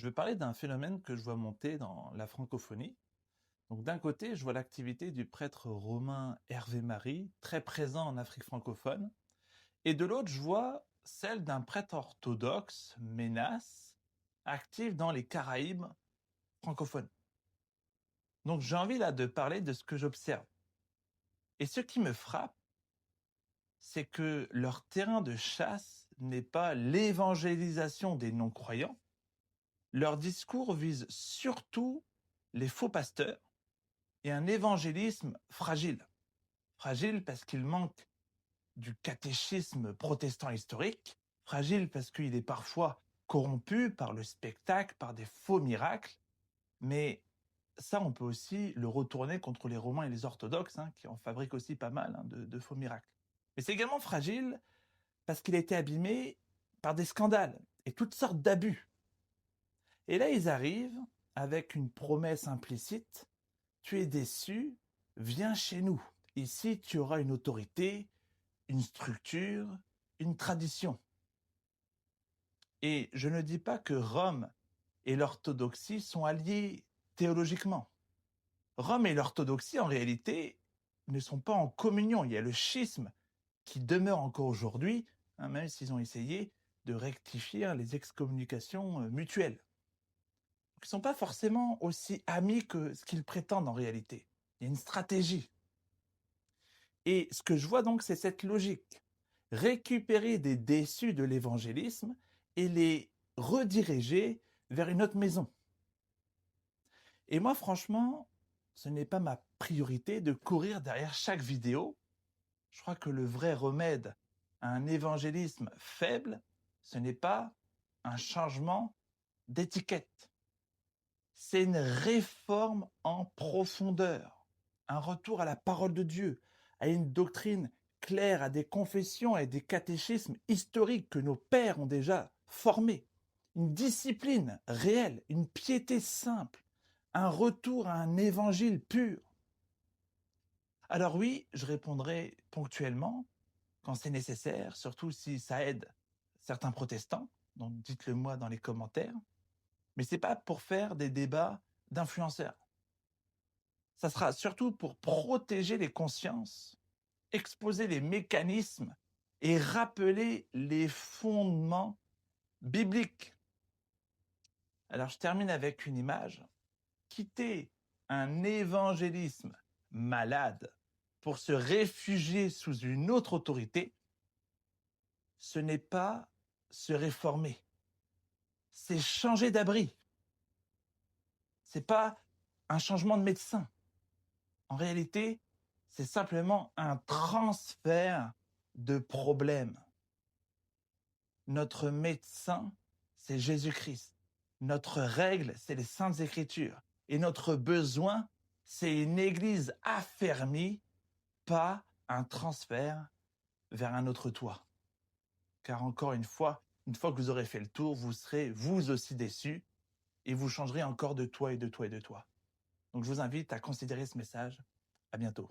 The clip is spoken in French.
Je veux parler d'un phénomène que je vois monter dans la francophonie. Donc d'un côté, je vois l'activité du prêtre romain Hervé Marie, très présent en Afrique francophone, et de l'autre, je vois celle d'un prêtre orthodoxe, Ménas, actif dans les Caraïbes francophones. Donc j'ai envie là de parler de ce que j'observe. Et ce qui me frappe, c'est que leur terrain de chasse n'est pas l'évangélisation des non-croyants. Leur discours vise surtout les faux pasteurs et un évangélisme fragile. Fragile parce qu'il manque du catéchisme protestant historique, fragile parce qu'il est parfois corrompu par le spectacle, par des faux miracles, mais ça, on peut aussi le retourner contre les Romains et les orthodoxes, qui en fabriquent aussi pas mal de faux miracles. Mais c'est également fragile parce qu'il a été abîmé par des scandales et toutes sortes d'abus. Et là, ils arrivent avec une promesse implicite: tu es déçu, viens chez nous. Ici, tu auras une autorité, une structure, une tradition. Et je ne dis pas que Rome et l'orthodoxie sont alliés théologiquement. Rome et l'orthodoxie, en réalité, ne sont pas en communion. Il y a le schisme qui demeure encore aujourd'hui, même s'ils ont essayé de rectifier les excommunications mutuelles. Ils ne sont pas forcément aussi amis que ce qu'ils prétendent en réalité. Il y a une stratégie. Et ce que je vois donc, c'est cette logique. Récupérer des déçus de l'évangélisme et les rediriger vers une autre maison. Et moi, franchement, ce n'est pas ma priorité de courir derrière chaque vidéo. Je crois que le vrai remède à un évangélisme faible, ce n'est pas un changement d'étiquette. C'est une réforme en profondeur, un retour à la parole de Dieu, à une doctrine claire, à des confessions et des catéchismes historiques que nos pères ont déjà formés, une discipline réelle, une piété simple, un retour à un évangile pur. Alors oui, je répondrai ponctuellement quand c'est nécessaire, surtout si ça aide certains protestants, donc dites-le moi dans les commentaires. Mais ce n'est pas pour faire des débats d'influenceurs. Ça sera surtout pour protéger les consciences, exposer les mécanismes et rappeler les fondements bibliques. Alors je termine avec une image. Quitter un évangélisme malade pour se réfugier sous une autre autorité, ce n'est pas se réformer, c'est changer d'abri. Ce n'est pas un changement de médecin. En réalité, c'est simplement un transfert de problèmes. Notre médecin, c'est Jésus-Christ. Notre règle, c'est les Saintes Écritures. Et notre besoin, c'est une église affermie, pas un transfert vers un autre toit. Car encore une fois que vous aurez fait le tour, vous serez vous aussi déçus et vous changerez encore de toit et de toit et de toit. Donc je vous invite à considérer ce message. À bientôt.